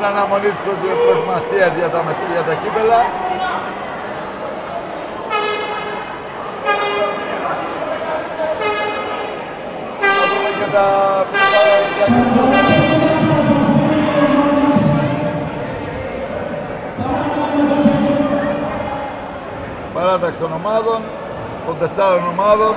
Εν αναμονή της προετοιμασίας για τα κύπελα. Και τα παράταξη των ομάδων, των 4 ομάδων.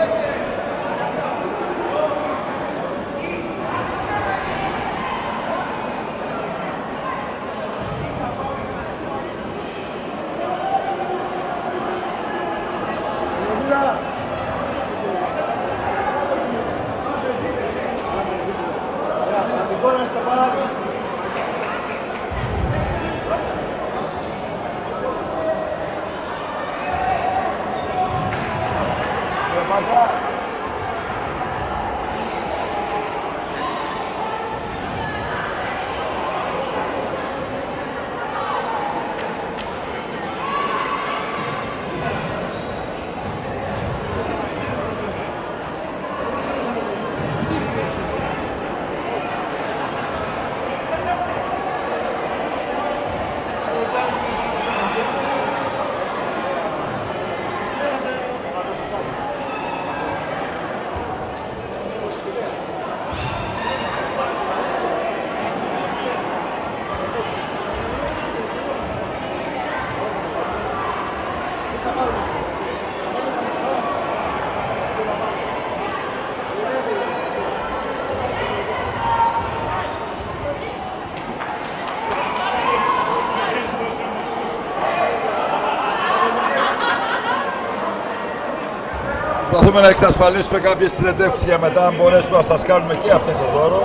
Προσπαθούμε να εξασφαλίσουμε κάποιες συνεντεύξεις για μετά, αν μπορέσουμε να σας κάνουμε και αυτό το δώρο.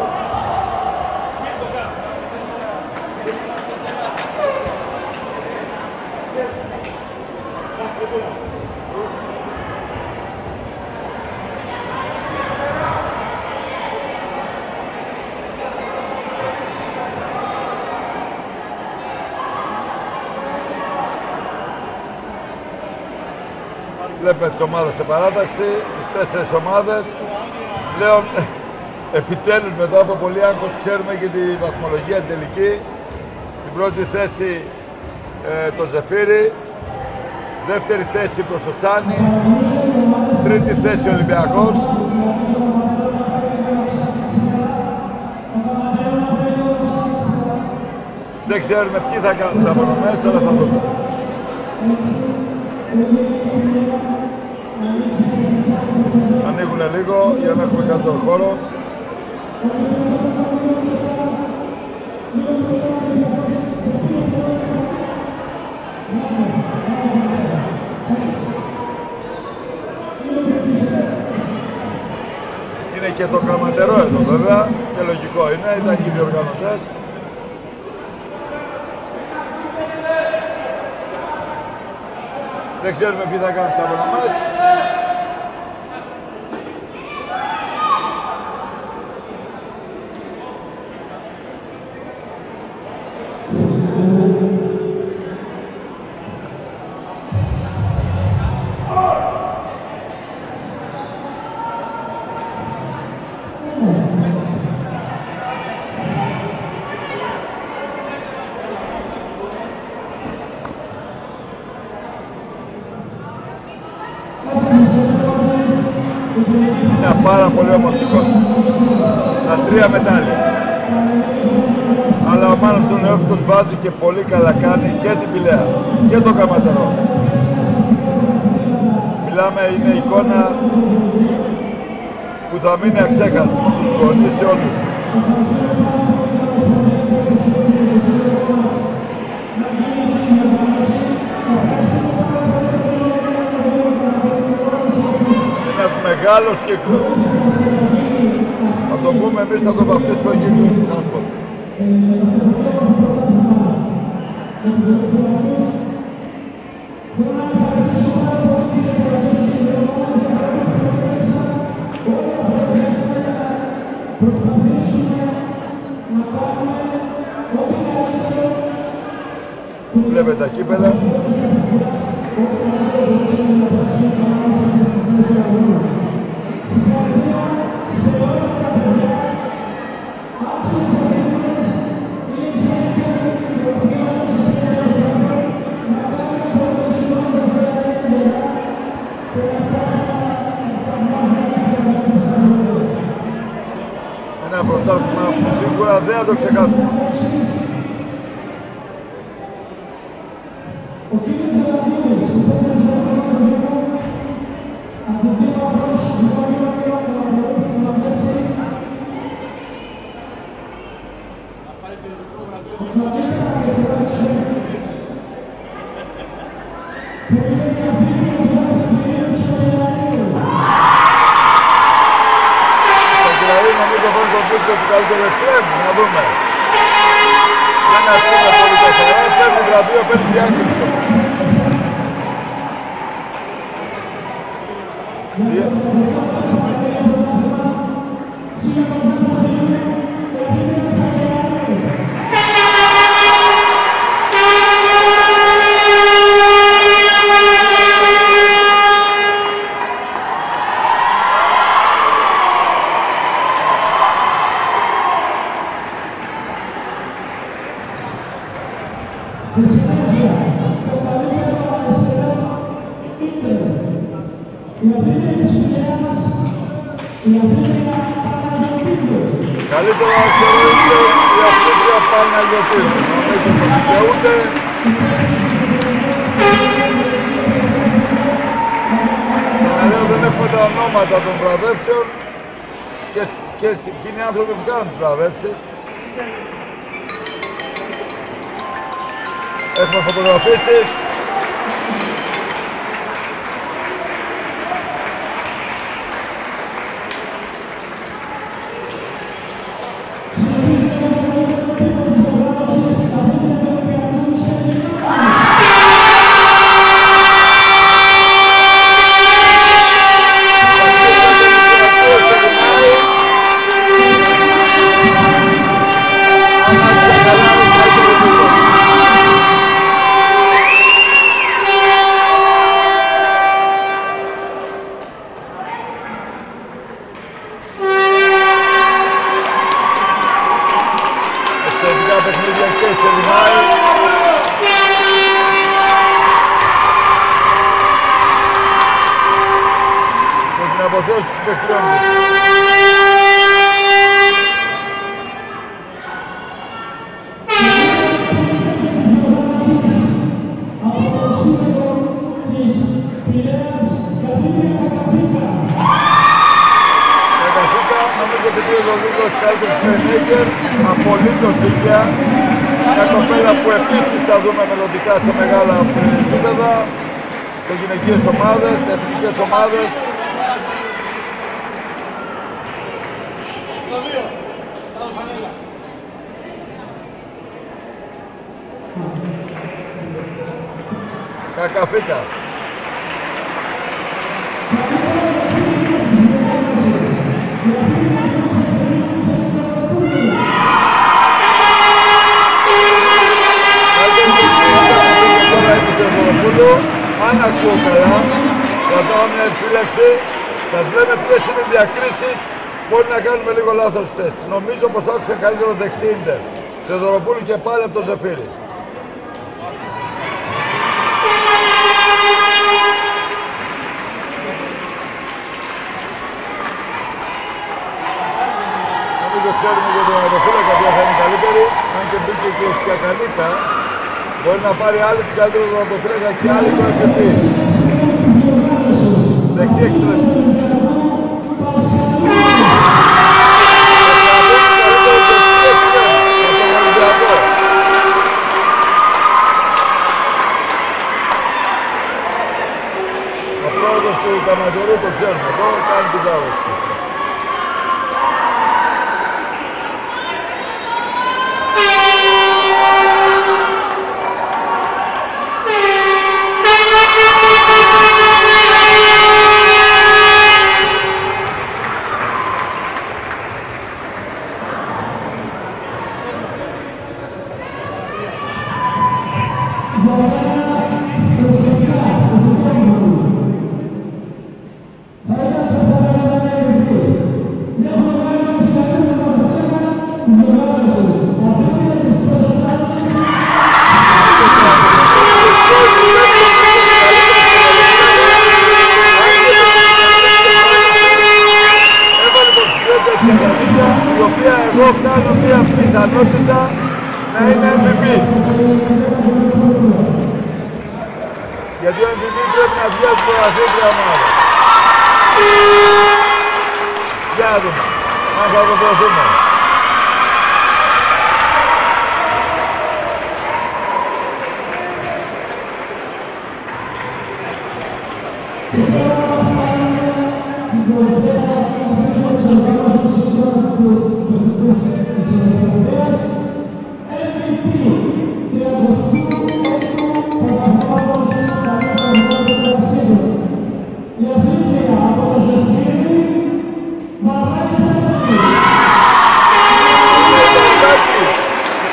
Βλέπουμε τις ομάδες σε παράταξη, τις 4 ομάδες. Πλέον, επιτέλους μετά από πολύ άγχος, ξέρουμε και τη βαθμολογία τελική. Στην πρώτη θέση το Ζεφύρι, δεύτερη θέση προς το Τσάνι, τρίτη θέση ο Ολυμπιακός. Δεν ξέρουμε ποιοι θα κάνουν τις απονομές, αλλά θα δούμε. Ανοίγουνε λίγο για να έχουμε καλύτερο χώρο. Είναι και το καματερό εδώ βέβαια και λογικό είναι, ήταν και οι διοργανωτές. Δεν ξέρουμε ποιοι θα κάνουν τις απονομές. Μια πάρα πολύ όμορφη εικόνα. Τα 3 μετάλλια. Αλλά ο Μάνος τον Νεόφυτος βάζει και πολύ καλά, κάνει και την Πηλαία και το Καματερό. Μιλάμε, είναι εικόνα που θα μείνει αξέχαστη στους γονείς σε όλους. Μεγάλος κύκλος. Θα το πούμε εμείς, θα το βαφτίσουμε κύκλος στην handball. Βλέπετε τα κύπελα. ένα πρωτάθλημα που σίγουρα δεν θα το ξεχάσουμε. Να δούμε. Δεν ασκούμε πολύ το σαρά, παίρνει βραβείο, παίρνει διάκριση. Καλύτερο αριστερό είναι η Αυστρία Παναγιωτήδου. Νομίζω το δικαιούνται. Ξαναλέω, δεν έχουμε τα ονόματα των βραβεύσεων και εκείνοι οι άνθρωποι που κάνουν τις βραβεύσεις. Έχουμε φωτογραφίσεις. Απολύτως δίκαια. Μια κοπέλα που επίσης θα δούμε μελλοντικά σε μεγάλα επίπεδα, σε γυναικείες ομάδες, σε εθνικές ομάδες. Κακαφίκα. Αν ακούω καλά, κρατάω μια επιφύλαξη, σας λέμε ποιες είναι οι διακρίσεις, μπορεί να κάνουμε λίγο λάθος θέση. Νομίζω πως άκουσα καλύτερο δεξίντερ. Θεοδωροπούλου και πάλι από το Ζεφύρι. Νομίζω ξέρουμε για τον Αγροφύλακα ποια θα είναι καλύτερη, αν και μπήκε και η Τσιακανίτα. Μπορεί να πάρει άλλη την καλύτερη δωματοφύλακα και άλλη το MVP. Δεξί εξτρέμ. Ο πρόεδρος του Καματζωρού το ξέρουμε εδώ, κάνει την κάβωση. η οποία εγώ κάνω μια πιθανότητα να είναι MVP. Γιατί ο MVP πρέπει να βγει από την πρωταθλήτρια ομάδα. Για να δούμε, αν θα το δοθούμε.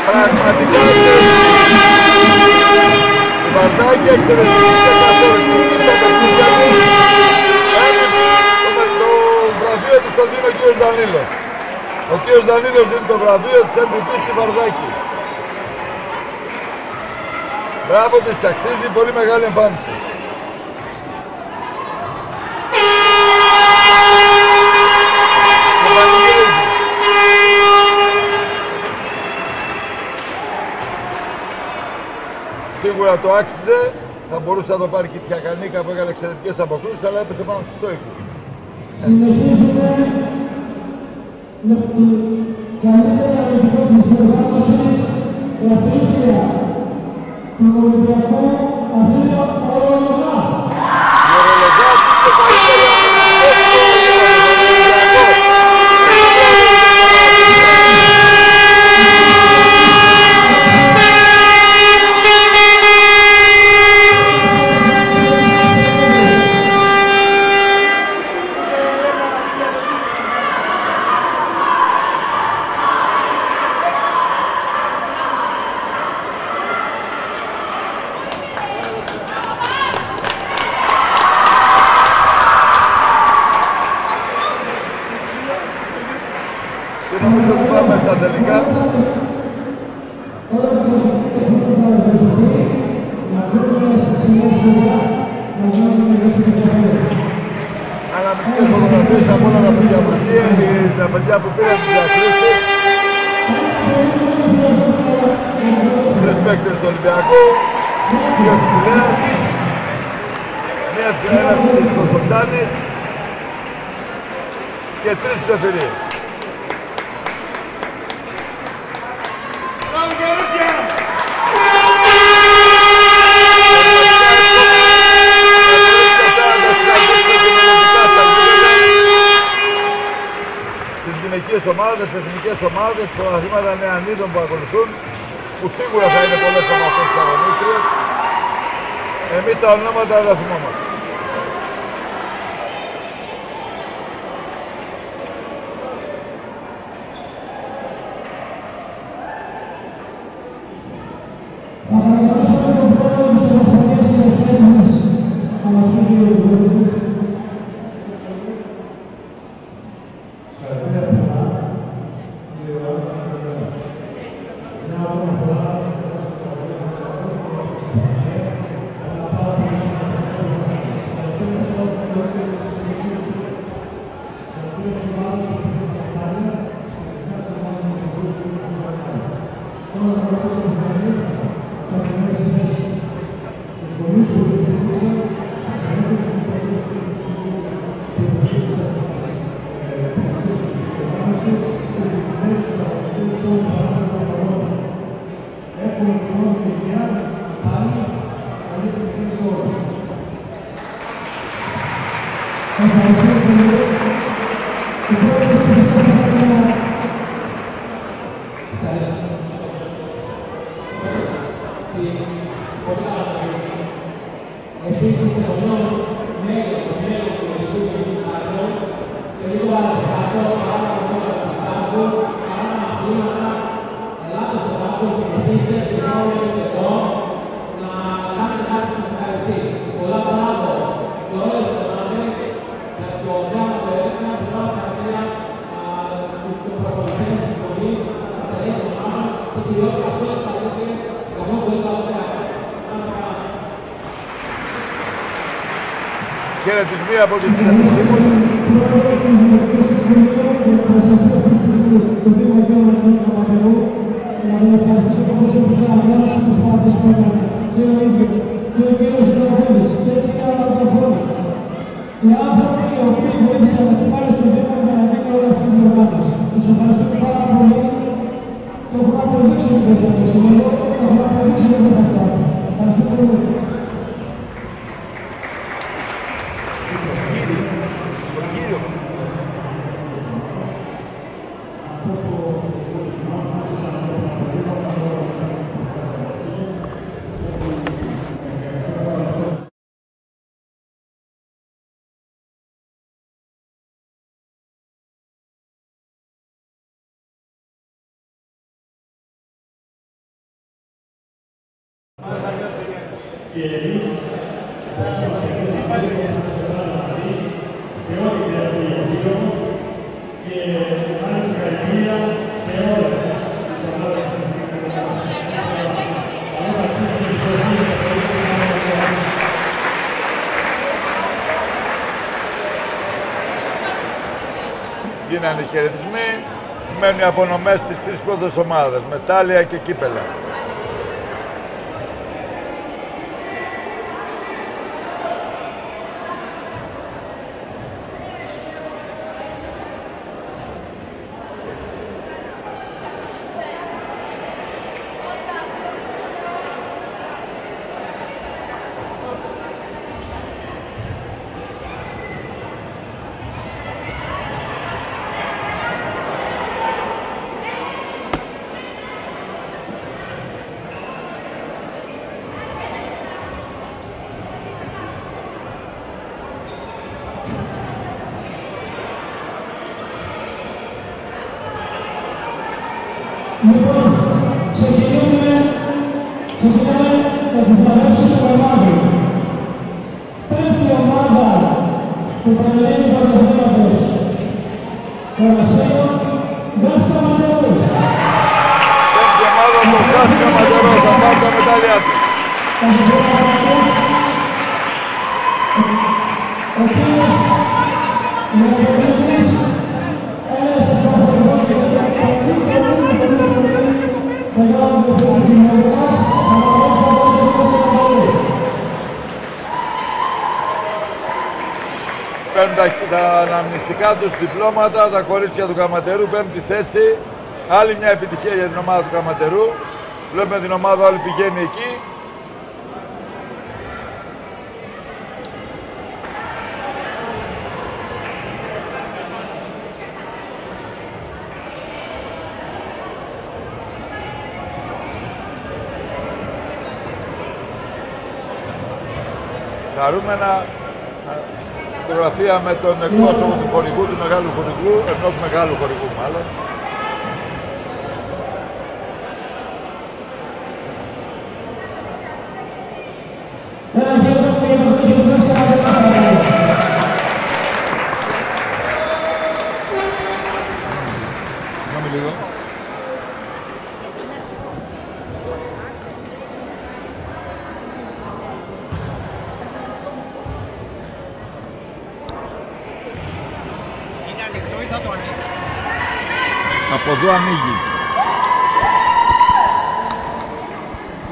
Πραγματικά η Βαρδάκη εξαιρετική και καθοριστική στα παιχνίδια του. Το βραβείο του το δίνει ο κύριος Δανίλος. Ο κύριος Δανίλος δίνει το βραβείο της MVP στη Βαρδάκη. Μπράβο της, αξίζει πολύ μεγάλη εμφάνιση. Σίγουρα το άξιζε, θα μπορούσε να το πάρει και η Τσιακανίκα που έκανε εξαιρετικές αποκρούσεις, αλλά έπεσε πάνω στη στόικου. Συνεχίζουμε με την καλύτερη αθλητικό της διοργάνωσης, Ευρύτρια, τον Ολυμπιακό Αθλείο Ορολογά. Η Ορολογά είναι το καλύτερο αθλητικό και νομίζω ότι πάμε στα τελικά. Αναμυστικές φωτογραφίες από όλα τα παιδιά που είναι, τα παιδιά που πήραν τις διακρίσεις. Τρεις παίκτες του Ολυμπιακού, δύο της Πηλαίας, ένας της Κωνστοτσάνης και τρεις της Εφηρίου. Στις γυναικείες ομάδες, εθνικές ομάδες, πρωταθλήματα νεανίδων που ακολουθούν, που σίγουρα θα είναι πολλές από αυτές τις αγωνίστριες. Εμείς τα ονόματα δεν τα θυμόμαστε. Χαιρετισμοί από τις επισήμους. του Δήμου Αγίου Καματερού, να τον ευχαριστήσω από όσο που θα αναλάβει στις προσπάθειες που έκανε και ο ίδιος και ο κύριος Ιδροβούλης και η κυρία Μαρταφώνη. Οι άνθρωποι οι οποίοι βοήθησαν να την πάρει στο Δήμο για να γίνει όλη αυτή την οργάνωση. Τους ευχαριστούμε πάρα πολύ. Το έχουν αποδείξει ότι δεν θα το σημείο, το έχουν αποδείξει ότι δεν θα το κάνει. Ευχαριστούμε πολύ. Και εμείς σε όλη την διαδικασία και άλλη συγχαρητήρια σε όλες τις ομάδες που γίνανε οι χαιρετισμοί, μένουν οι απονομές στις τρεις πρώτες ομάδες, μετάλλια και κύπελα. Λοιπόν, ξεκινάμε με τις παρέμβασεις του Παπάδου. Πέμπτη ομάδα του Πανελλήνιου Πρωταθλήματος Κορασέων, Γκάς Καματερού. Πέμπτη ομάδα του Γκάς Καματερού, θα πάρει τα μετάλλια του. Ο κύριος Νεοπολίτης έλεσε το χωριό και το Παίρνουν τα αναμνηστικά τους διπλώματα, τα κορίτσια του Καματερού, πέμπτη θέση. Άλλη μια επιτυχία για την ομάδα του Καματερού. Βλέπουμε την ομάδα όλη πηγαίνει εκεί. Χαρούμενα φωτογραφία με τον εκπρόσωπο του χορηγού, του μεγάλου χορηγού, ενός μεγάλου χορηγού μάλλον. Πάμε λίγο. Από εδώ ανοίγει.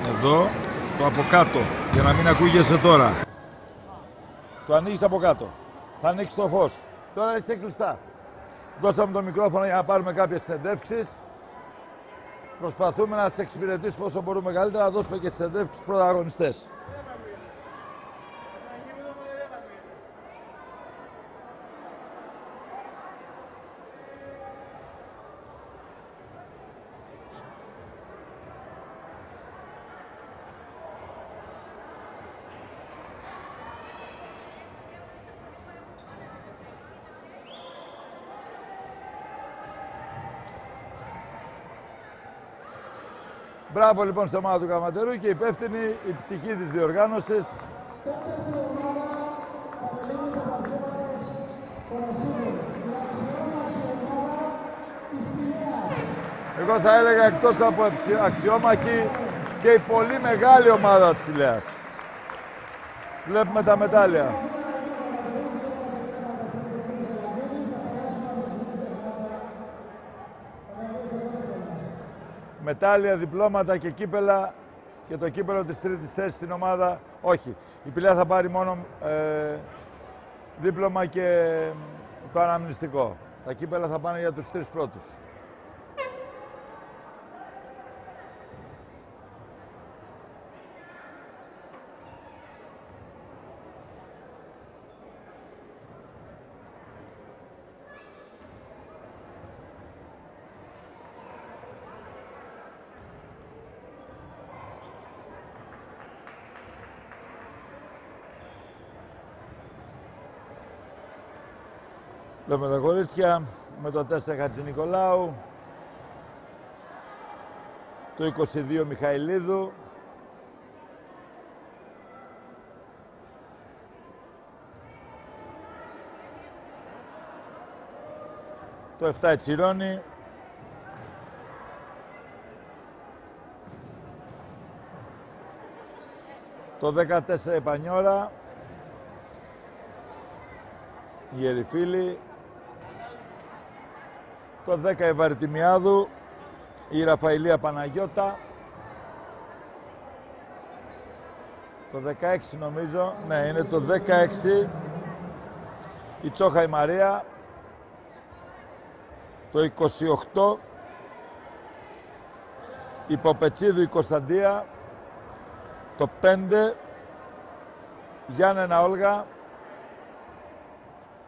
Εδώ, το από κάτω, για να μην ακούγεσαι τώρα. Το ανοίγεις από κάτω. Θα ανοίξει το φως. Τώρα είσαι κλειστά. Δώσαμε το μικρόφωνο για να πάρουμε κάποιες συνεντεύξεις. Προσπαθούμε να σε εξυπηρετήσουμε όσο μπορούμε καλύτερα, να δώσουμε και συνεντεύξεις στους πρωταγωνιστές. Μπράβο λοιπόν στην ομάδα του Καματερού και υπεύθυνη η ψυχή της διοργάνωσης. Εγώ θα έλεγα εκτός από αξιόμαχη και η πολύ μεγάλη ομάδα της Πηλαίας. Βλέπουμε τα μετάλλια. μετάλλια, διπλώματα και κύπελα και το κύπελο της τρίτης θέσης στην ομάδα. Όχι, η Πηλαία θα πάρει μόνο δίπλωμα και το αναμνηστικό. Τα κύπελα θα πάνε για τους 3 πρώτους. Βλέπουμε τα κορίτσια με το 4 Χατζηνικολάου, το 22 Μιχαηλίδου, το 7 Τσιρόνι, το 14 Πανιώρα, η Ερυφίλη, το 10 η Βαριτιμιάδου, η Ραφαηλία Παναγιώτα, το 16 νομίζω, ναι είναι το 16, η Τσόχα η Μαρία, το 28, η Ποπετσίδου η Κωνσταντία, το 5, Γιάννενα Όλγα,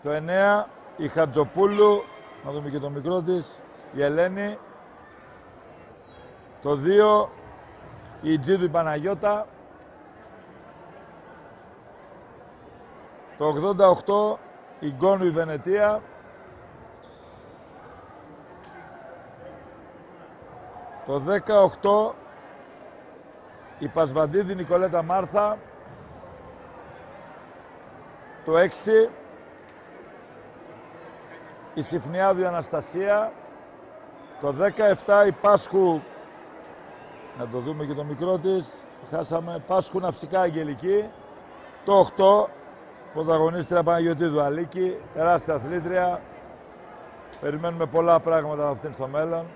το 9, η Χατζοπούλου, να δούμε και το μικρό της, η Ελένη, το 2, η Τζίδου η Παναγιώτα, το 88, η Γκόνου η Βενετία, το 18, η Πασβαντίδη Νικολέτα Μάρθα, το 6, η Συφνιάδου η Αναστασία, το 17 η Πάσχου, να το δούμε και το μικρό της, χάσαμε, Πάσχου Ναυσικά Αγγελική, το 8, πρωταγωνίστρια Παναγιωτίδου Αλίκη, τεράστια αθλήτρια, περιμένουμε πολλά πράγματα από αυτήν στο μέλλον.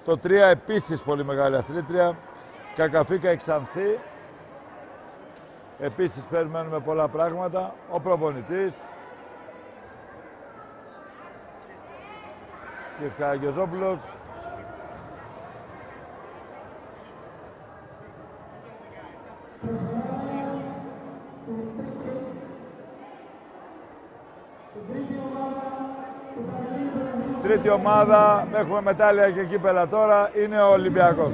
Το 3 επίσης πολύ μεγάλη αθλήτρια, Κακαφίκα η Ξανθή, επίσης περιμένουμε πολλά πράγματα, ο προπονητής, κ. Καραγιοζόπουλος. Τρίτη ομάδα, έχουμε μετάλλια και κύπελα τώρα, είναι ο Ολυμπιακός.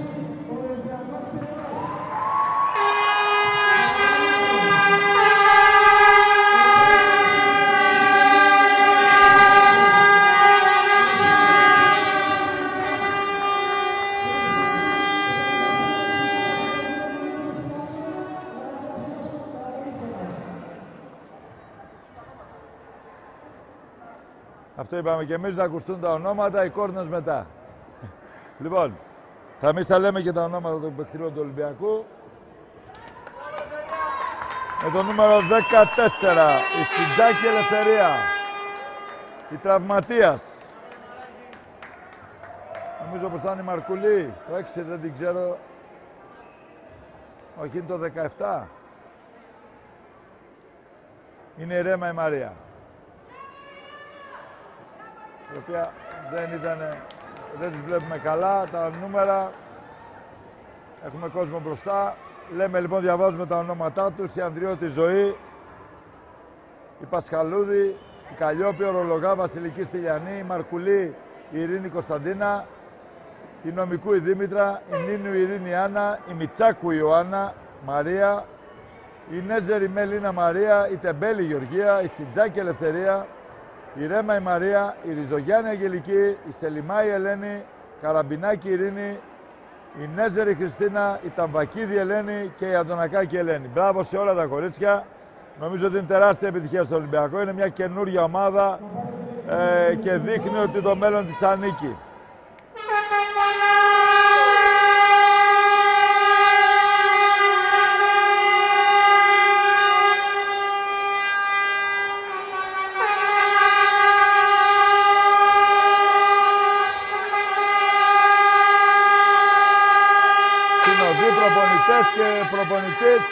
Αυτό είπαμε και εμείς, να ακουστούν τα ονόματα, οι κόρνες μετά. Λοιπόν, εμείς θα λέμε και τα ονόματα των παιχτριών του Ολυμπιακού. Με το νούμερο 14, η Στιτζάκη Ελευθερία, η Τραυματίας. Νομίζω πως θα είναι η Μαρκουλή, το 6 δεν την ξέρω. Όχι, είναι το 17. Είναι η Ρέμα η Μαρία, η οποία δεν τις βλέπουμε καλά, τα νούμερα. Έχουμε κόσμο μπροστά. Λέμε λοιπόν, διαβάζουμε τα ονόματά τους. Η Ανδριώτη Ζωή, η Πασχαλούδη, η Καλλιόπη, ο Ρολογά, Βασιλική Στυλιανή, η Μαρκουλή, η Ειρήνη Κωνσταντίνα, η Νομικού η Δήμητρα, η Νίνου η Ειρήνη Άννα, η Μιτσάκου η Ιωάννα Μαρία, η Νέζερη Μελίνα Μαρία, η Τεμπέλη Γεωργία, η Σιτζάκη Ελευθερία, η Ρέμα η Μαρία, η Ριζογιάννη Αγγελική, η Σελιμά η Ελένη, Καραμπινάκη Ειρήνη, η Νέζερη Χριστίνα, η Ταμβακίδη Ελένη και η Αντωνακάκη Ελένη. Μπράβο σε όλα τα κορίτσια. Νομίζω ότι είναι τεράστια επιτυχία στο Ολυμπιακό. Είναι μια καινούργια ομάδα και δείχνει ότι το μέλλον της ανήκει. μαζί προπονητές και προπονητής.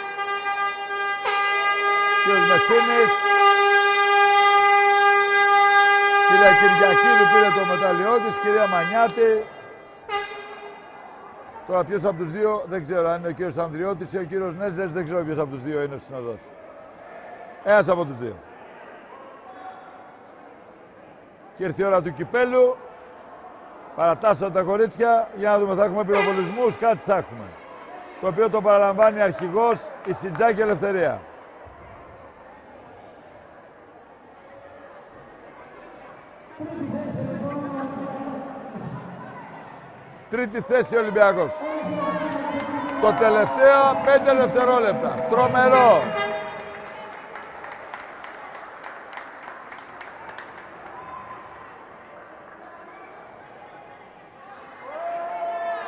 Κύριος Μεσίνης. Κυρία Κυριακίδου πήρε το μετάλλιό της, κυρία Μανιάτη. Τώρα ποιος από τους δύο, δεν ξέρω αν είναι ο κύριος Ανδριώτης ή ο κύριος Νέζερς, δεν ξέρω ποιος από τους δύο είναι ο συνοδός. Ένας από τους δύο. Και ήρθε η ώρα του κυπέλου. Παρατάσσονται τα κορίτσια για να δούμε, θα έχουμε πυροβολισμούς, κάτι θα έχουμε. Το οποίο το παραλαμβάνει αρχηγός η Σιτζάκη Ελευθερία. Τρίτη θέση ο Ολυμπιακός. Στο τελευταίο 5 δευτερόλεπτα. Τρομερό.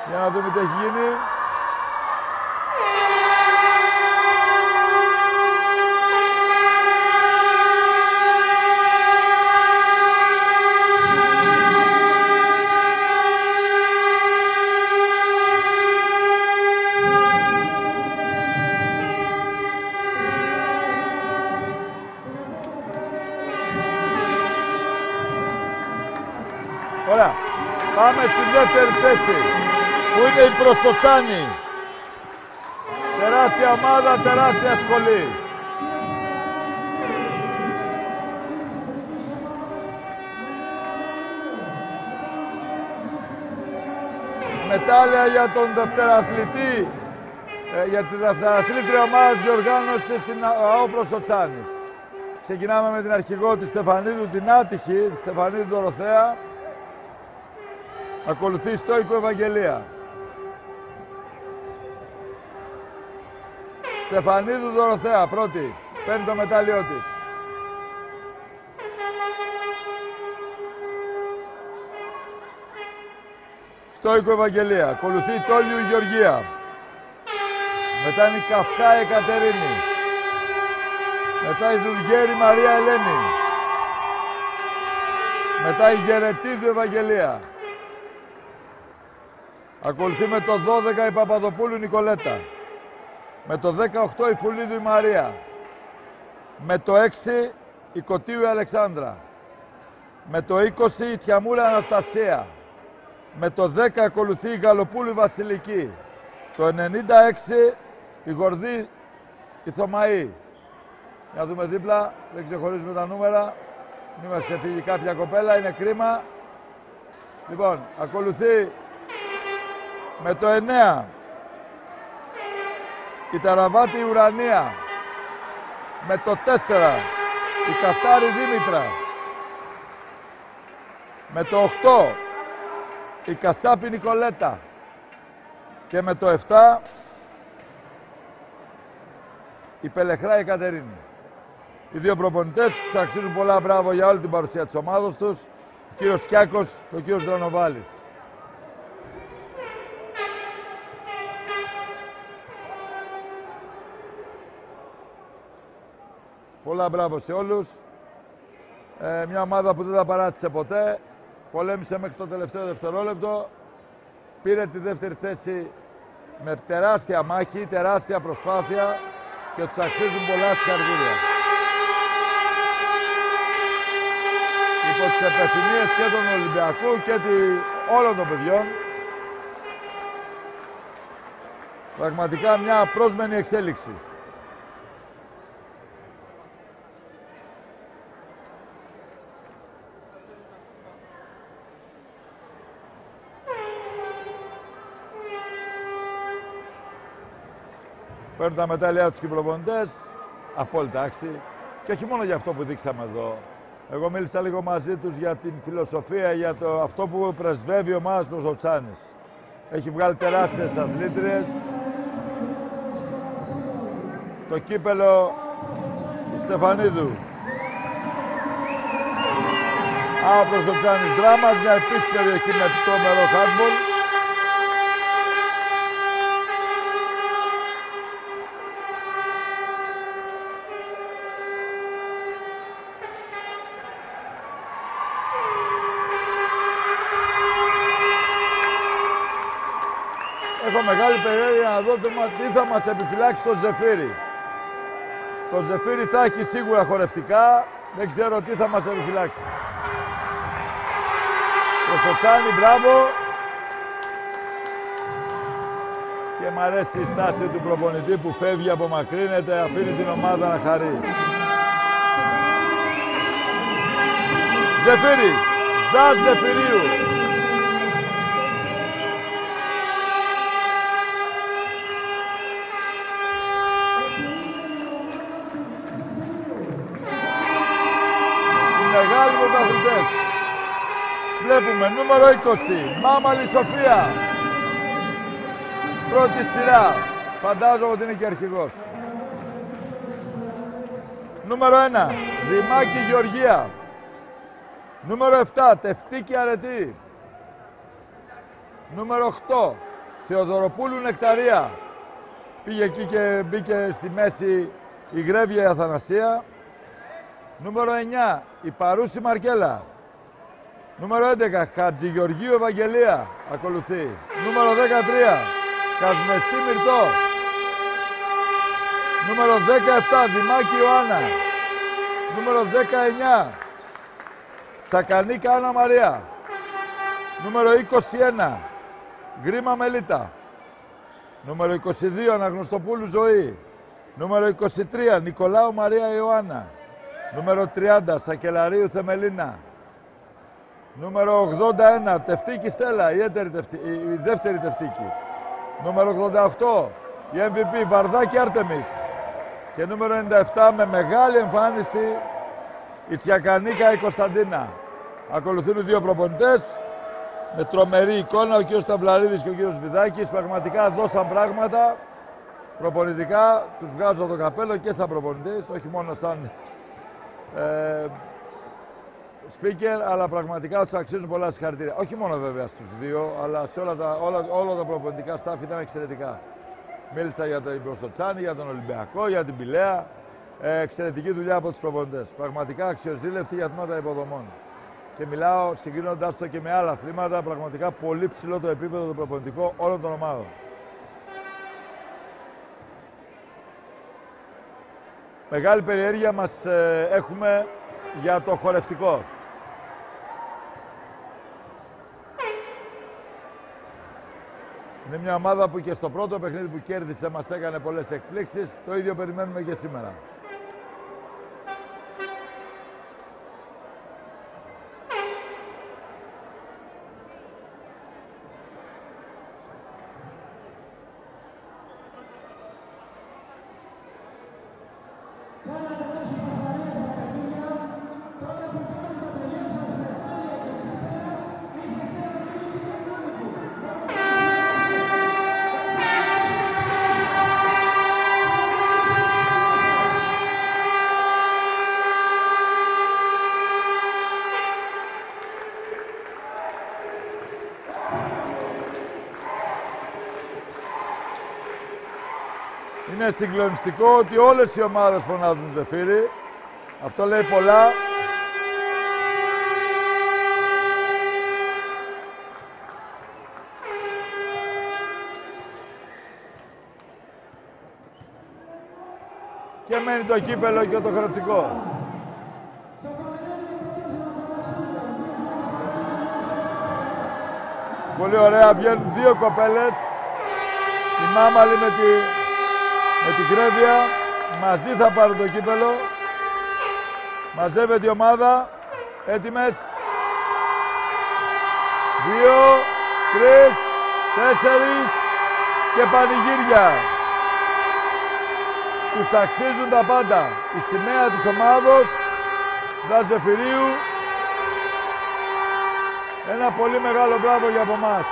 Για να δούμε τι έχει γίνει. Ωραία. Πάμε στη δεύτερη θέση, που είναι η Προστοτσάνη. Τεράστια ομάδα, τεράστια σχολή. Μετάλλια για τον δευτεραθλητή, για τη δευτεραθλήτρια ομάδα της διοργάνωσης στην ΑΟ Προστοτσάνης. Ξεκινάμε με την αρχηγό της Στεφανίδου, την άτυχη, τη Στεφανίδου Δωροθέα. Ακολουθεί Στόικο Ευαγγελία. Στεφανίδου Δωροθέα, πρώτη. Παίρνει το μετάλλιό της. Στόικο Ευαγγελία. Ακολουθεί Τόλιου Γεωργία. Μετά είναι η Καυκά Εκατερίνη. Μετά η Δουλγέρη Μαρία Ελένη. Μετά η Γερετίδου Ευαγγελία. Ακολουθεί με το 12 η Παπαδοπούλου Νικολέτα. Με το 18 η Φουλίδου η Μαρία. Με το 6 η Κωτίου η Αλεξάνδρα. Με το 20 η Τιαμούρα Αναστασία. Με το 10 ακολουθεί η Γαλοπούλου η Βασιλική. Το 96 η Γορδή η Θωμαή. Για να δούμε δίπλα, δεν ξεχωρίζουμε τα νούμερα. Μην μας ξεφύγει κάποια κοπέλα, είναι κρίμα. Λοιπόν, ακολουθεί με το 9 η Ταραβάτη η Ουρανία. Με το 4 η Καστάρη Δήμητρα. Με το 8 η Κασάπη Νικολέτα. Και με το 7 η Πελεχρά η Κατερίνη. Οι δύο προπονητές τους αξίζουν πολλά, μπράβο για όλη την παρουσία της ομάδας τους. Ο κύριος Κιάκος και ο κύριος Δρονοβάλης. Πολλά μπράβο σε όλους. Μια ομάδα που δεν τα παράτησε ποτέ. Πολέμησε μέχρι το τελευταίο δευτερόλεπτο. Πήρε τη δεύτερη θέση με τεράστια μάχη, τεράστια προσπάθεια και τους αξίζουν πολλά συγχαρητήρια. Υπό τις επιθυμίες και των Ολυμπιακού και όλων των παιδιών. Πραγματικά μια απρόσμενη εξέλιξη. Παίρνουν τα μετάλλια τους και οι προπονητές, απόλυτα άξιοι. Και όχι μόνο για αυτό που δείξαμε εδώ. Εγώ μίλησα λίγο μαζί τους για την φιλοσοφία, για αυτό που πρεσβεύει η ομάδα του Προστοτσάνης. Έχει βγάλει τεράστιες αθλήτριες. Το κύπελο η Στεφανίδου. Από Προστοτσάνης Δράμας, μια επίσης περιοχή με τρομερό χάντμπολ. Έχω μεγάλη περιέργεια να δω τι θα μας επιφυλάξει το Ζεφύρι. Το Ζεφύρι θα έχει σίγουρα χορευτικά, δεν ξέρω τι θα μας επιφυλάξει. Το Σοτσάνι, μπράβο. Και μ' αρέσει η στάση του προπονητή που φεύγει, απομακρύνεται, αφήνει την ομάδα να χαρεί. Ζεφύρι, Ζας Ζεφυρίου. Οι μεγάλοι πρωταθλητές. Βλέπουμε νούμερο 20, Μάμαλη Σοφία. Πρώτη σειρά. Φαντάζομαι ότι είναι και αρχηγός. Νούμερο 1, Δημάκη Γεωργία. Νούμερο 7, Τευτίκη Αρετή. Νούμερο 8, Θεοδωροπούλου Νεκταρία. Πήγε εκεί και μπήκε στη μέση η Γρέβια η Αθανασία. Νούμερο 9, η Παρούση Μαρκέλα. Νούμερο 11, Χατζηγεωργίου Ευαγγελία. Ακολουθεί. Νούμερο 13, Κασμεστή Μυρτώ. Νούμερο 17, Δημάκη Ιωάννα. Νούμερο 19, Τσακανίκα Άννα Μαρία. Νούμερο 21, Γκρίμα Μελίτα. Νούμερο 22, Αναγνωστοπούλου Ζωή. Νούμερο 23, Νικολάου Μαρία Ιωάννα. Νούμερο 30, Σακελαρίου Θεμελίνα. Νούμερο 81, Τευτίκη Στέλλα, η δεύτερη Τευτίκη. Νούμερο 88, η MVP Βαρδάκη Άρτεμις. Και νούμερο 97, με μεγάλη εμφάνιση, η Τσιακανίκα η Κωνσταντίνα. Ακολουθούν οι δύο προπονητές, με τρομερή εικόνα, ο κ. Σταυλαρίδης και ο κ. Βιδάκης. Πραγματικά δώσαν πράγματα, προπονητικά, τους βγάζω το καπέλο και σαν προπονητής, όχι μόνο σαν speaker, αλλά πραγματικά τους αξίζουν πολλά συγχαρητήρια. Όχι μόνο βέβαια στους δύο, αλλά σε όλα τα προπονητικά staff ήταν εξαιρετικά. Μίλησα για τον Προσοτσάνη, για τον Ολυμπιακό, για την Πηλαία. Εξαιρετική δουλειά από τους προπονητές. Πραγματικά αξιοζήλευτοι για τμήματα υποδομών. Και μιλάω συγκρίνοντάς το και με άλλα αθλήματα, πραγματικά πολύ ψηλό το επίπεδο το προπονητικό όλων των ομάδων. Μεγάλη περιέργεια μας έχουμε για το χορευτικό. Είναι μια ομάδα που και στο πρώτο παιχνίδι που κέρδισε μας έκανε πολλές εκπλήξεις. Το ίδιο περιμένουμε και σήμερα. Είναι συγκλονιστικό ότι όλες οι ομάδες φωνάζουν Ζεφύρι. Αυτό λέει πολλά. Και μένει το κύπελο και το χορευτικό. Πολύ ωραία, βγαίνουν δύο κοπέλες. Η Μάμαλη με τη Γκρέβια, μαζί θα πάρουν το κύπελο. Μαζεύεται η ομάδα, έτοιμες. 2, 3, 4 και πανηγύρια. Τους αξίζουν τα πάντα. Η σημαία της ομάδος, Ζας Ζεφυρίου. Ένα πολύ μεγάλο μπράβο για από εμάς.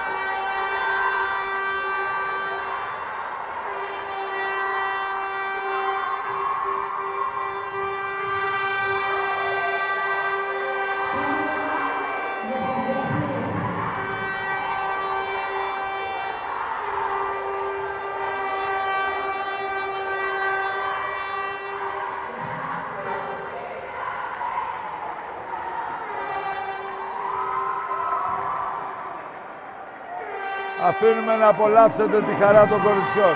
αφήνουμε να απολαύσετε τη χαρά των κοριτσιών.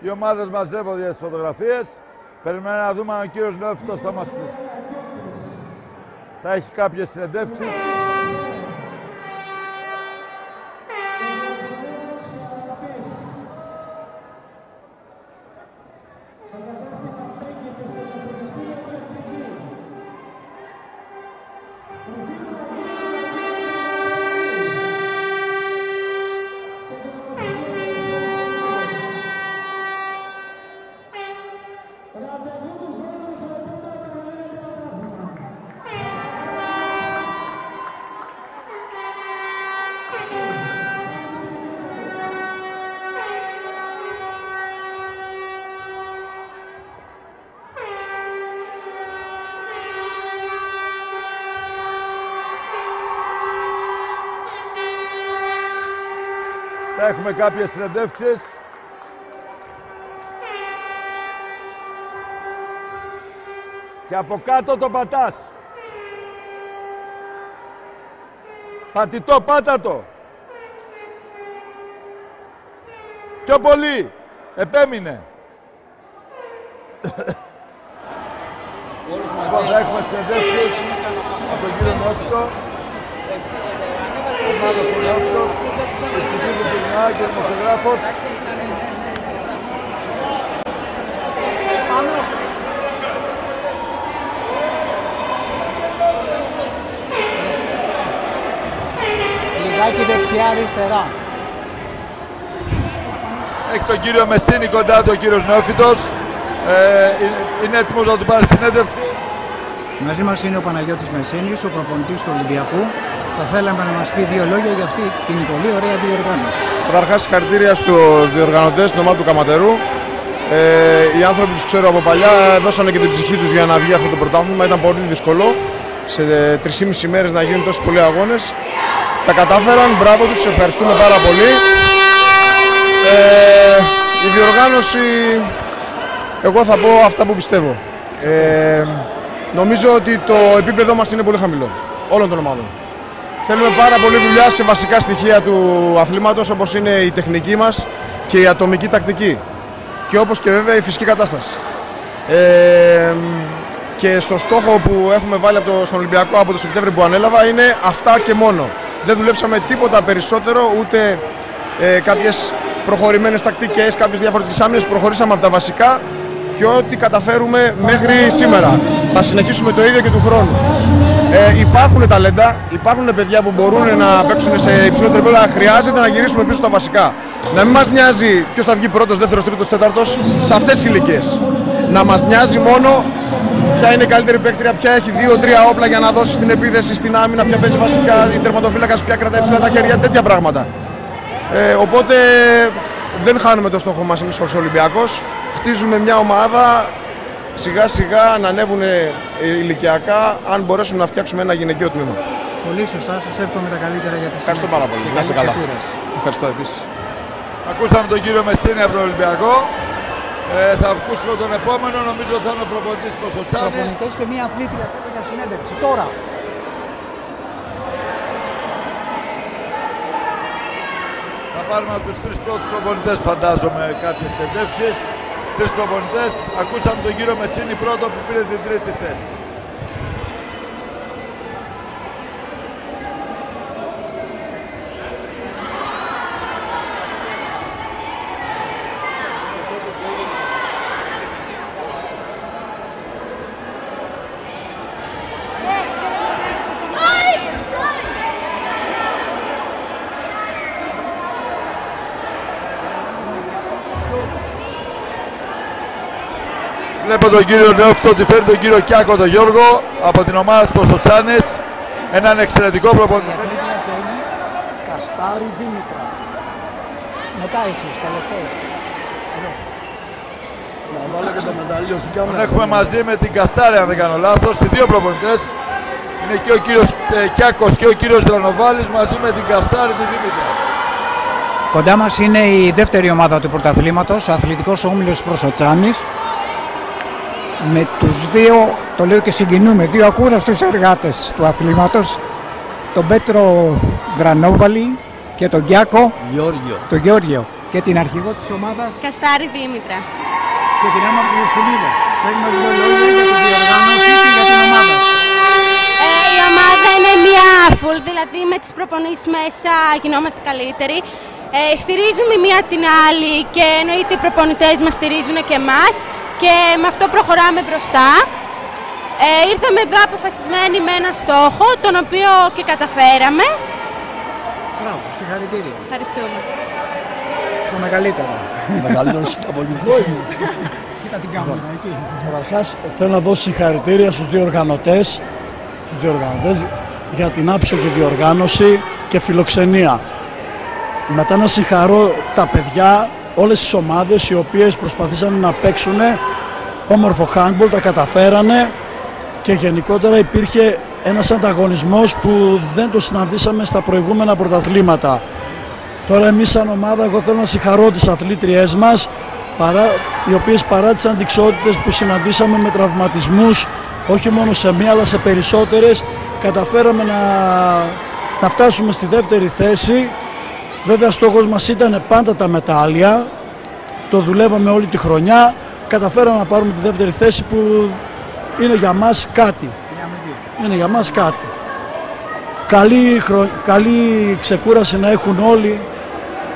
Οι ομάδες μαζεύονται για τις φωτογραφίες. Περιμένουμε να δούμε αν ο κύριος Νεόφυτος θα έχει κάποιες συνεντεύξεις. Θα έχουμε κάποιες συνεντεύξεις. Και από κάτω το πατάς. Πατητό, πάτα το. Πιο πολύ. Επέμεινε. Λοιπόν, θα έχουμε συνεντεύξεις από τον κύριο Νεόφυτο. Ομάδα του Νεόφυτο. Ευτυχής του Τουρνά και δημοσιογράφος. Λιγάκι δεξιά, αριστερά. Έχει τον κύριο Μεσίνη κοντά του ο κύριος Νεόφυτος. Είναι έτοιμος να του πάρει συνέντευξη. Μαζί μας είναι ο Παναγιώτης Μεσίνης, ο προπονητής του Ολυμπιακού. Θα θέλαμε να μας πει δύο λόγια για αυτή την πολύ ωραία διοργάνωση. Καταρχάς, συγχαρητήρια στους διοργανωτές, στην ομάδα του Καματερού. Οι άνθρωποι τους ξέρω από παλιά, δώσανε και την ψυχή τους για να βγει αυτό το πρωτάθλημα. Ήταν πολύ δύσκολο σε 3,5 μέρες να γίνουν τόσοι πολλοί αγώνες. Τα κατάφεραν, μπράβο τους, ευχαριστούμε πάρα πολύ. Η διοργάνωση, εγώ θα πω αυτά που πιστεύω. Νομίζω ότι το επίπεδό μας είναι πολύ χαμηλό, όλων των ομάδων. Θέλουμε πάρα πολύ δουλειά σε βασικά στοιχεία του αθλήματος, όπως είναι η τεχνική μας και η ατομική τακτική. Και όπως και βέβαια η φυσική κατάσταση. Και στο στόχο που έχουμε βάλει στον Ολυμπιακό από το Σεπτέμβριο που ανέλαβα είναι αυτά και μόνο. Δεν δουλέψαμε τίποτα περισσότερο, ούτε κάποιες προχωρημένες τακτικές, κάποιες διαφορετικές άμυνες. Προχωρήσαμε από τα βασικά και ό,τι καταφέρουμε μέχρι σήμερα. Θα συνεχίσουμε το ίδιο και του χρόνου. Υπάρχουν ταλέντα, υπάρχουν παιδιά που μπορούν να παίξουν σε υψηλότερο επίπεδο, αλλά χρειάζεται να γυρίσουμε πίσω στα βασικά. Να μην μας νοιάζει ποιος θα βγει πρώτος, δεύτερος, τρίτος, τέταρτος σε αυτές τις ηλικίες. Να μας νοιάζει μόνο ποια είναι η καλύτερη παίκτρια, ποια έχει 2-3 όπλα για να δώσει στην επίθεση, στην άμυνα, ποια παίζει βασικά, η τερματοφύλακας, ποια κρατάει ψηλά τα χέρια, τέτοια πράγματα. Οπότε δεν χάνουμε το στόχο μας εμείς ως Ολυμπιακός. Χτίζουμε μια ομάδα σιγά σιγά να ανέβουν ηλικιακά, αν μπορέσουμε να φτιάξουμε ένα γυναικείο τμήμα. Πολύ σωστά, σας εύχομαι τα καλύτερα για τη συνέχεια. Ευχαριστώ πάρα πολύ. Να είστε καλά. Ευχαριστώ επίσης. Ακούσαμε τον κύριο Μεσίνη από τον Ολυμπιακό. Θα ακούσουμε τον επόμενο, νομίζω θα είναι ο προπονητής Ποσοτσάνης. Προπονητές και μία αθλήτρια για συνέντευξη. Τώρα. Θα πάρουμε από τους 3 πρώτους προπονητές, φαντάζομαι, κάποιες συνεντεύξεις. 3 προπονητές. Ακούσαμε τον κύριο Μεσίνη πρώτο που πήρε την 3η θέση. Βλέπω τον κύριο Νεόφυτο ότι φέρει τον κύριο Κιάκο τον Γιώργο από την ομάδα του Σοτσάνης. Έναν εξαιρετικό προπονητή. Καστάρι Δήμητρα. Μετά εσείς, τελευταίο. Να βάλω και το μεταλλείο στην κάμερα. Τον έχουμε μαζί με την Καστάρη, αν δεν κάνω λάθος. Οι 2 προπονητές. Είναι και ο κύριος Κιάκος και ο κύριος Δρανοβάλης μαζί με την Καστάρη τη Δήμητρα. Κοντά μας είναι η δεύτερη ομάδα του πρωταθλήματος, ο Αθλητικός Όμιλος Προσοτσάνης. Με τους 2, το λέω και συγκινούμε, 2 ακούραστους εργάτες του αθλήματος, τον Πέτρο Δρανόβαλη και τον Κιάκο, τον Γεώργιο, και την αρχηγό της ομάδας Καστάρι Δήμητρα. Ξεκινάμε από τις Δεσποινίδες. Πρέπει να δούμε λόγια για την διοργάνωση και για την ομάδα. Η ομάδα είναι μια full, δηλαδή με τις προπονήσεις μέσα γινόμαστε καλύτεροι. Στηρίζουμε η μία την άλλη και εννοείται οι προπονητές μας στηρίζουν και εμάς και με αυτό προχωράμε μπροστά. Ήρθαμε εδώ αποφασισμένοι με ένα στόχο, τον οποίο και καταφέραμε. Μπράβο, συγχαρητήρια. Ευχαριστούμε. Στο μεγαλύτερο. Μεγαλύτερο συνταπολιτικό. Κοίτα την κάμερα εκεί. Καταρχάς θέλω να δώσω συγχαρητήρια στους διοργανωτές, για την άψογη διοργάνωση και φιλοξενία. Μετά να συγχαρώ τα παιδιά, όλες τις ομάδες οι οποίες προσπαθήσαν να παίξουν όμορφο handball, τα καταφέρανε και γενικότερα υπήρχε ένας ανταγωνισμός που δεν το συναντήσαμε στα προηγούμενα πρωταθλήματα. Τώρα εμείς σαν ομάδα, εγώ θέλω να συγχαρώ τις αθλήτριές μας, οι οποίες παρά τις αντιξότητες που συναντήσαμε με τραυματισμούς, όχι μόνο σε μία αλλά σε περισσότερες, καταφέραμε να φτάσουμε στη δεύτερη θέση. Βέβαια στόχος μας ήταν πάντα τα μετάλλια, το δουλεύαμε όλη τη χρονιά, καταφέραμε να πάρουμε τη δεύτερη θέση που είναι για μας κάτι. Είναι για μας κάτι. Καλή ξεκούραση να έχουν όλοι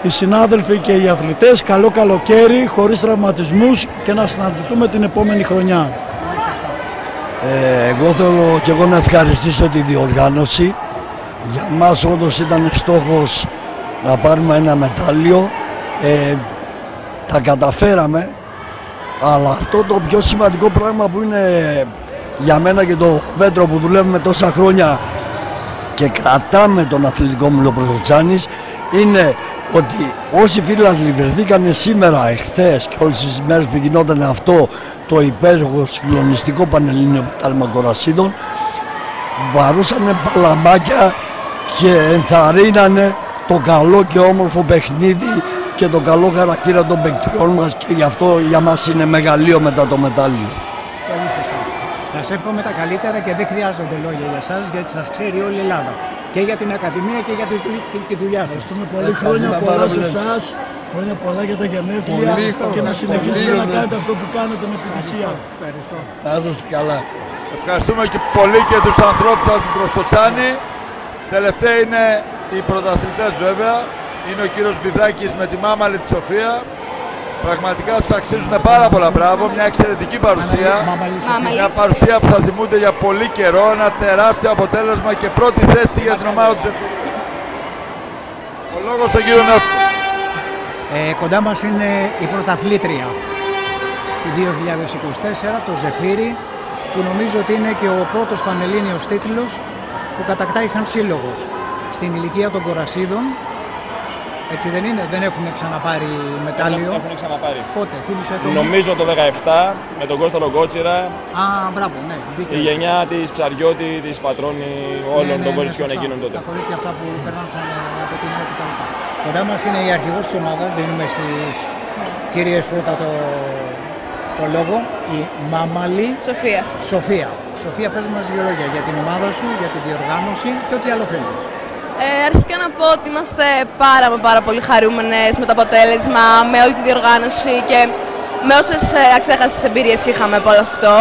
οι συνάδελφοι και οι αθλητές, καλό καλοκαίρι, χωρίς τραυματισμούς και να συναντηθούμε την επόμενη χρονιά. Εγώ θέλω και εγώ να ευχαριστήσω τη διοργάνωση. Για μας όντως ήταν στόχος να πάρουμε ένα μετάλλιο. Τα καταφέραμε, αλλά αυτό το πιο σημαντικό πράγμα που είναι για μένα και το Πέτρο που δουλεύουμε τόσα χρόνια και κρατάμε τον Αθλητικό Όμιλο Προσοτσάνης είναι ότι όσοι φίλαθλοι βρεθήκανε σήμερα, εχθές και όλες τις μέρες που γινόταν αυτό το υπέροχο συγκλονιστικό Πανελλήνιο Πρωτάθλημα Κορασίδων, βαρούσανε παλαμάκια και ενθαρρύνανε το καλό και όμορφο παιχνίδι και το καλό χαρακτήρα των παικτριών μας και γι' αυτό για μας είναι μεγαλείο μετά το μετάλλιο. Πολύ σωστά. Σας εύχομαι τα καλύτερα και δεν χρειάζονται λόγια για σας, γιατί σας ξέρει όλη η Ελλάδα. Και για την Ακαδημία και για τη δουλειά σας. Ευχαριστούμε πολύ, χρόνια πολλά σε εσάς, χρόνια πολλά για τα γενέθλια και να συνεχίσετε να κάνετε αυτό που κάνετε με επιτυχία. Ευχαριστώ. Θα είστε καλά. Ευχαριστούμε και πολύ και τους ανθρώπους από την Προσοτσάνη. Τελευταίοι είναι οι πρωταθλητές βέβαια. Είναι ο κύριος Βιδάκης με τη μάμαλη τη Σοφία. Πραγματικά τους αξίζουν πάρα πολλά μπράβο. Μια εξαιρετική παρουσία. Μια παρουσία που θα θυμούνται για πολύ καιρό. Ένα τεράστιο αποτέλεσμα και πρώτη θέση για την ομάδα του Ζεφύρη. Ο λόγος στον κύριο Νεύκο. Κοντά μας είναι η πρωταθλήτρια του 2024, το Ζεφύρι, που νομίζω ότι είναι και ο πρώτος πανελλήνιος τίτλος που κατακτάει σαν σύλλογος στην ηλικία των Κορασίδων. Έτσι δεν είναι, δεν έχουν ξαναπάρει μετάλλιο. Έχουν ξαναπάρει. Πότε, θύμισε το. Νομίζω το 17 με τον Κώστα Κότσιρα. Α, μπράβο, ναι. Δίκαιο. Η γενιά της Ψαριώτη, της Πατρώνη, όλων των κοριτσιών σωστά. εκείνων τότε. Τα κορίτσια αυτά που περνάσαν από την ώρα κτλ. Κοντά μας είναι η αρχηγός της ομάδας, δίνουμε στις κυρίες πρώτα το λόγο. Η Μάμαλη. Σοφία. Σοφία, πες μας δύο λόγια για την ομάδα σου, για τη διοργάνωση και ό,τι άλλο θέλεις. Αρχικά να πω ότι είμαστε πάρα πολύ χαρούμενες με το αποτέλεσμα, με όλη τη διοργάνωση και με όσες αξέχαστες εμπειρίες είχαμε από όλο αυτό.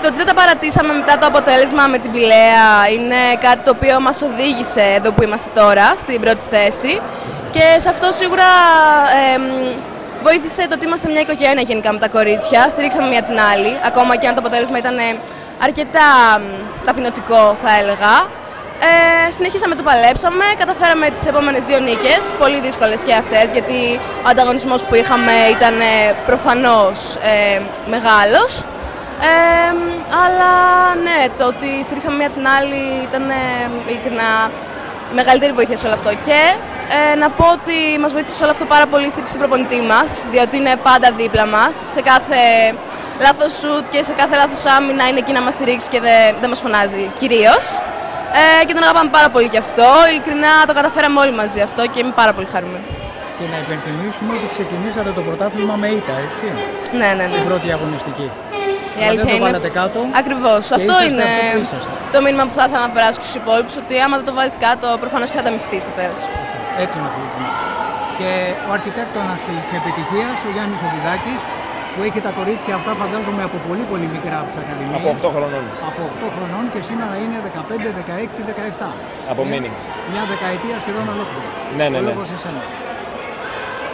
Το ότι δεν τα παρατήσαμε μετά το αποτέλεσμα με την Πηλαία είναι κάτι το οποίο μας οδήγησε εδώ που είμαστε τώρα, στην πρώτη θέση. Και σε αυτό σίγουρα βοήθησε το ότι είμαστε μια οικογένεια γενικά με τα κορίτσια. Στηρίξαμε μία την άλλη, ακόμα και αν το αποτέλεσμα ήταν αρκετά ταπεινωτικό θα έλεγα. Συνεχίσαμε, το παλέψαμε, καταφέραμε τις επόμενες 2 νίκες, πολύ δύσκολες και αυτές, γιατί ο ανταγωνισμός που είχαμε ήταν προφανώς μεγάλος. Αλλά ναι, το ότι στηρίξαμε μία την άλλη ήταν ειλικρινά μεγαλύτερη βοήθεια σε όλο αυτό. Και να πω ότι μας βοήθησε σε όλο αυτό πάρα πολύ η στήριξη του προπονητή μας, διότι είναι πάντα δίπλα μας. Σε κάθε λάθος σουτ και σε κάθε λάθος άμυνα είναι εκεί να μας στηρίξει και δεν μας φωνάζει κυρίως. Και τον αγαπάμε πάρα πολύ γι' αυτό. Ειλικρινά το καταφέραμε όλοι μαζί αυτό και είμαι πάρα πολύ χαρούμενη. Και να υπενθυμίσουμε ότι ξεκινήσατε το πρωτάθλημα με ήττα, έτσι. Ναι. Την πρώτη αγωνιστική. Η αλήθεια είναι. Ακριβώς. Αυτό είναι το μήνυμα που θα ήθελα να περάσω στους υπόλοιπους, ότι άμα δεν το βάζεις κάτω, προφανώς και θα τα μυφτείς στο τέλος. Έτσι είναι αυτό. Και ο αρχιτέκτονας της επιτυχίας, ο Γιάννης Οβιδάκης, που έχει τα κορίτσια αυτά, φαντάζομαι από πολύ μικρά από τις ακαδημίες. Από 8 χρονών. Από 8 χρονών και σήμερα είναι 15, 16, 17. Από μήνυ. Μια δεκαετία σχεδόν ολόκληρη. Ναι. Λόγος εσένα.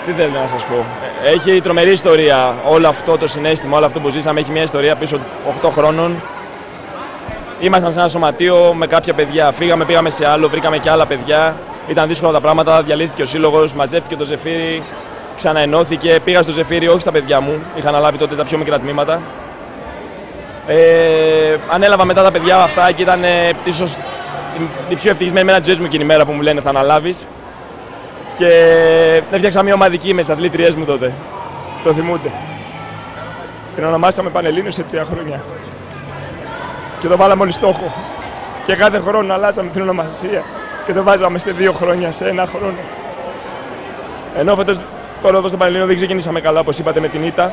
Τι θέλω να σας πω. Έχει τρομερή ιστορία όλο αυτό το συναίσθημα, όλο αυτό που ζήσαμε. Έχει μια ιστορία πίσω 8 χρόνων. Ήμασταν σε ένα σωματείο με κάποια παιδιά. Φύγαμε, πήγαμε σε άλλο, βρήκαμε και άλλα παιδιά. Ήταν δύσκολα τα πράγματα. Διαλύθηκε ο σύλλογος, μαζεύτηκε το Ζεφύρι, ξαναενώθηκε. Πήγα στο Ζεφύρι, όχι στα παιδιά μου. Είχα αναλάβει τότε τα πιο μικρά τμήματα. Ανέλαβα μετά τα παιδιά αυτά και ήταν ίσως η πιο ευτυχισμένη μέρα της ζωής μου εκείνη η μέρα που μου λένε θα αναλάβεις. Και έφτιαξα μια ομαδική με τις αθλήτριές μου τότε. Το θυμούνται. Την ονομάσαμε Πανελλήνιο σε 3 χρόνια. Και το βάλαμε όλοι στόχο. Και κάθε χρόνο αλλάζαμε την ονομασία. Και το βάζαμε σε 2 χρόνια, σε 1 χρόνο. Ενώ φέτος τώρα εδώ στο Πανελλήνιο δεν ξεκινήσαμε καλά, όπως είπατε, με την ήττα.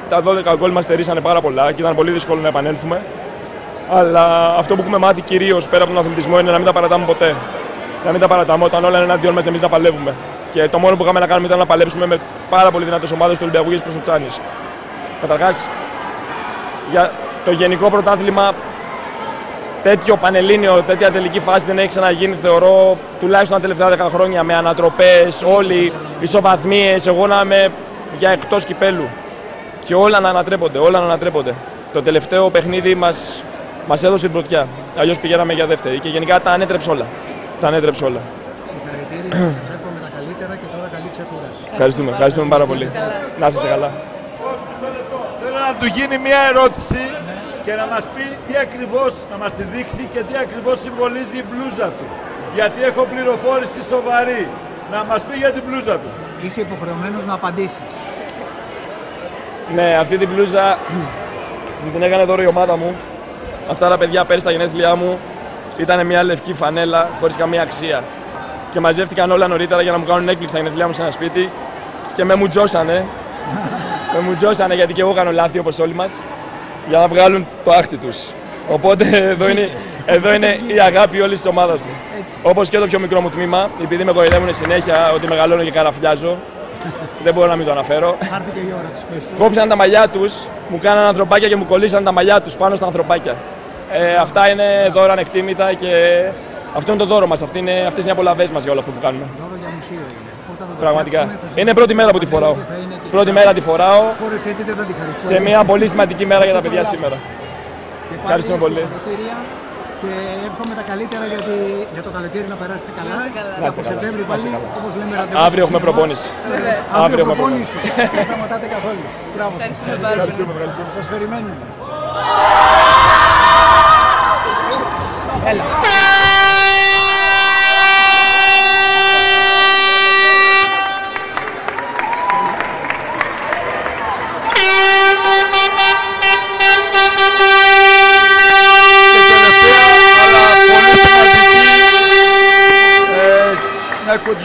Τα 12 γκολ μας στερήσανε πάρα πολλά και ήταν πολύ δύσκολο να επανέλθουμε. Αλλά αυτό που έχουμε μάθει κυρίως πέρα από τον αθλητισμό είναι να μην τα παρατάμε ποτέ. Να μην τα παρατάμε. Όταν όλα είναι εναντίον μας, εμείς να παλεύουμε. Και το μόνο που είχαμε να κάνουμε ήταν να παλέψουμε με πάρα πολύ δυνατές ομάδες του Ολυμπιακού προς ο Τσάνης. Καταρχάς, για το γενικό πρωτάθλημα, τέτοιο πανελλήνιο, τέτοια τελική φάση δεν έχει ξαναγίνει, θεωρώ, τουλάχιστον τα τελευταία 10 χρόνια. Με ανατροπές, όλοι, ισοβαθμίες, εγώ να είμαι για εκτός κυπέλου. Και όλα να ανατρέπονται. Το τελευταίο παιχνίδι μας έδωσε την πρωτιά. Αλλιώς πηγαίναμε για δεύτερη. Και γενικά τα ανέτρεψε όλα. Συγχαρητήρια, σας εύχομαι τα καλύτερα και τώρα καλή ξεκούραση. Ευχαριστούμε πάρα πολύ. Να είστε καλά. Θέλω να του γίνει μια ερώτηση και να μας πει τι ακριβώς, να μας τη δείξει και τι ακριβώς συμβολίζει η μπλούζα του. Γιατί έχω πληροφόρηση σοβαρή. Να μας πει για την μπλούζα του. Είσαι υποχρεωμένος να απαντήσεις. Ναι, αυτή την μπλούζα την έκανε δώρο η ομάδα μου. Αυτά τα παιδιά πέρυσι στα γενέθλιά μου ήταν μια λευκή φανέλα χωρίς καμία αξία. Και μαζεύτηκαν όλα νωρίτερα για να μου κάνουν έκπληξη στα γενέθλιά μου σε ένα σπίτι και με μουτζώσανε. Γιατί και εγώ κάνω λάθη όπως όλοι μας για να βγάλουν το άχτι τους. Οπότε εδώ είναι η αγάπη όλης της ομάδας μου. Όπως και το πιο μικρό μου τμήμα, επειδή με κοροϊδεύουν συνέχεια ότι μεγαλώνω και καραφλιάζω. Δεν μπορώ να μην το αναφέρω. Κόψαν τα μαλλιά τους, μου κάναν ανθρωπάκια και μου κολλήσαν τα μαλλιά τους πάνω στα ανθρωπάκια. Αυτά είναι δώρα ανεκτήμητα και αυτό είναι το δώρο μας. Αυτές είναι οι απολαυές μας για όλο αυτό που κάνουμε. Δώρο για μουσείο είναι. Πραγματικά. Είναι πρώτη μέρα που τη φοράω. Πρώτη μέρα τη φοράω σε μια πολύ σημαντική μέρα για τα παιδιά σήμερα. Ευχαριστούμε πολύ. Και εύχομαι τα καλύτερα για το καλοκαίρι να περάσετε καλά. Να είστε καλά. Όπως λέμε, ραντεβού. Αύριο έχουμε προπόνηση. Αύριο προπόνηση. Δεν σταματάτε καθόλου. Μπράβο. Ευχαριστούμε. Σας περιμένουμε. Έλα.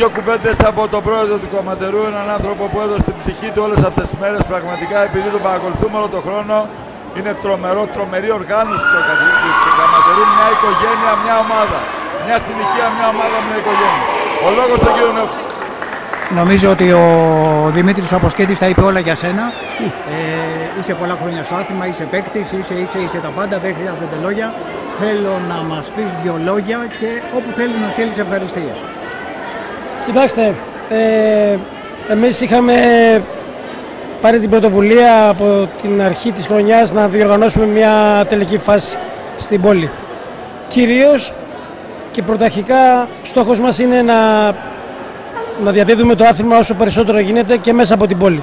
Δύο κουβέντες από τον πρόεδρο του Κομματερού, έναν άνθρωπο που έδωσε την ψυχή του όλες αυτές τις μέρες. Πραγματικά, επειδή τον παρακολουθούμε όλο τον χρόνο, είναι τρομερή οργάνωση του Κομματερού, μια οικογένεια, μια ομάδα. μια συνοικία, μια ομάδα, μια οικογένεια. Ο λόγος στον κύριο Νεόφυτο. Νομίζω ότι ο Δημήτρης Αποσκέτης τα είπε όλα για σένα. Είσαι πολλά χρόνια στο άθλημα, είσαι παίκτης, είσαι τα πάντα, δεν χρειάζονται λόγια. Θέλω να μας πεις 2 λόγια και όπου θέλεις να στείλεις ευχαριστίες. Κοιτάξτε, εμείς είχαμε πάρει την πρωτοβουλία από την αρχή της χρονιάς να διοργανώσουμε μια τελική φάση στην πόλη. Κυρίως και πρωταρχικά στόχος μας είναι να διαδίδουμε το άθλημα όσο περισσότερο γίνεται και μέσα από την πόλη.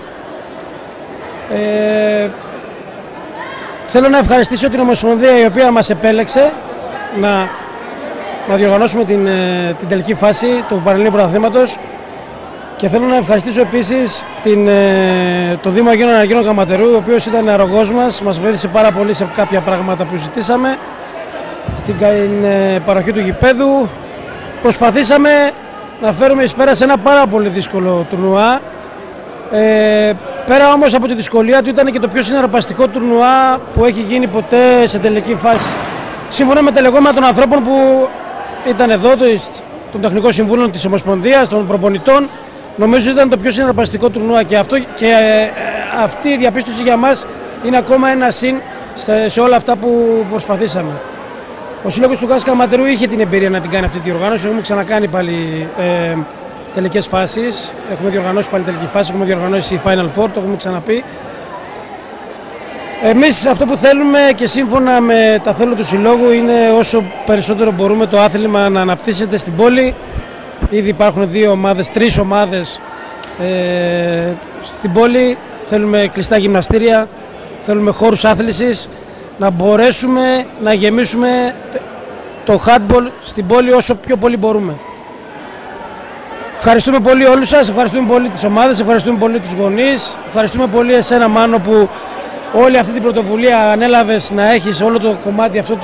Θέλω να ευχαριστήσω την Ομοσπονδία η οποία μας επέλεξε να διοργανώσουμε την τελική φάση του Πανελλήνιου Πρωταθλήματος και θέλω να ευχαριστήσω επίσης το Δήμο Αγίων Αναργύρων Καματερού, ο οποίος ήταν αρρωγός μας βοήθησε πάρα πολύ σε κάποια πράγματα που ζητήσαμε στην παροχή του γηπέδου. Προσπαθήσαμε να φέρουμε εις πέρα σε ένα πάρα πολύ δύσκολο τουρνουά. Πέρα όμως από τη δυσκολία του ήταν και το πιο συναρπαστικό τουρνουά που έχει γίνει ποτέ σε τελική φάση. Σύμφωνα με τα λεγόμενα των ανθρώπων που ήταν εδώ, των τεχνικών συμβούλων της Ομοσπονδίας, των προπονητών, νομίζω ότι ήταν το πιο συναρπαστικό τουρνουά και αυτή η διαπίστωση για μας είναι ακόμα ένα συν σε όλα αυτά που προσπαθήσαμε. Ο Σύλλογος του ΓΑΣ Καματερού είχε την εμπειρία να την κάνει αυτή τη διοργάνωση. Έχουμε ξανακάνει πάλι τελικές φάσεις. Έχουμε διοργανώσει πάλι τελική φάση, έχουμε διοργανώσει Final Four, το έχουμε ξαναπεί. Εμείς αυτό που θέλουμε και σύμφωνα με τα θέλω του Συλλόγου είναι όσο περισσότερο μπορούμε το άθλημα να αναπτύσσεται στην πόλη. Ήδη υπάρχουν 2 ομάδες, 3 ομάδες στην πόλη. Θέλουμε κλειστά γυμναστήρια, θέλουμε χώρους άθλησης, να μπορέσουμε να γεμίσουμε το handball στην πόλη όσο πιο πολύ μπορούμε. Ευχαριστούμε πολύ όλους σας, ευχαριστούμε πολύ τις ομάδες, ευχαριστούμε πολύ τους γονείς, ευχαριστούμε πολύ εσένα Μάνο που όλη αυτή την πρωτοβουλία ανέλαβες να έχεις όλο το κομμάτι αυτό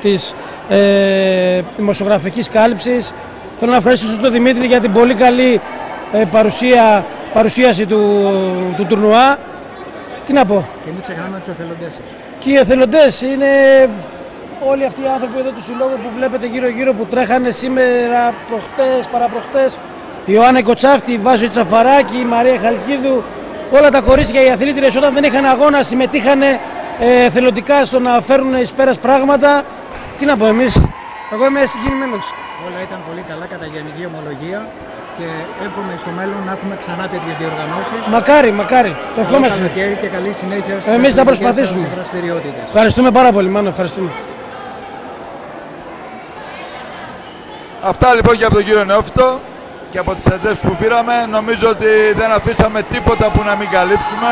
της δημοσιογραφικής κάλυψης. Θέλω να ευχαριστήσω τον Δημήτρη για την πολύ καλή παρουσίαση του τουρνουά. Τι να πω. Και μην ξεχνάμε τους εθελοντές σας. Και οι εθελοντές είναι όλοι αυτοί οι άνθρωποι εδώ του Συλλόγου που βλέπετε γύρω-γύρω που τρέχανε σήμερα, προχτές, παραπροχτές. Η Ιωάννα Κοτσάφτη, η Βάζο Τσαφαράκη, η Μαρία Χαλκίδου. Όλα τα κορίτσια, οι αθλήτριες όταν δεν είχαν αγώνα συμμετείχαν εθελοντικά στο να φέρουν εις πέρας πράγματα. Τι να πω εμείς. Εγώ είμαι συγκινημένος. Όλα ήταν πολύ καλά κατά γενική ομολογία και εύχομαι στο μέλλον να έχουμε ξανά τέτοιες διοργανώσεις. Μακάρι. Το ευχόμαστε. Και καλή συνέχεια στις εμείς θα προσπαθήσουμε. δραστηριότητες. Ευχαριστούμε πάρα πολύ, Μάνο. Ευχαριστούμε. Αυτά λοιπόν και από τον κύριο Νεόφυτο και από τις συνεντεύξεις που πήραμε. Νομίζω ότι δεν αφήσαμε τίποτα που να μην καλύψουμε.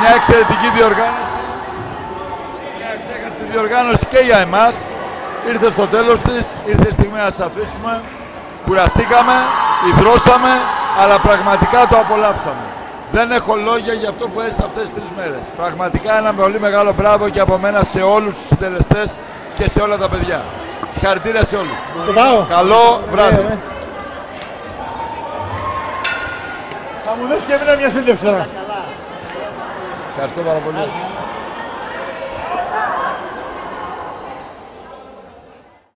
Μια εξαιρετική διοργάνωση. Μια εξέχαστη διοργάνωση και για εμάς. Ήρθε στο τέλος της, ήρθε η στιγμή να σας αφήσουμε. Κουραστήκαμε, υδρώσαμε, αλλά πραγματικά το απολαύσαμε. Δεν έχω λόγια για αυτό που έζησα αυτές τις 3 μέρες. Πραγματικά ένα πολύ μεγάλο μπράβο και από μένα σε όλους τους συντελεστές και σε όλα τα παιδιά. Συγχαρητήρια σε όλους. Καλό βράδυ. Θα μου δώσεις και εμένα μια σύνδεξη τώρα. Ευχαριστώ πάρα πολύ.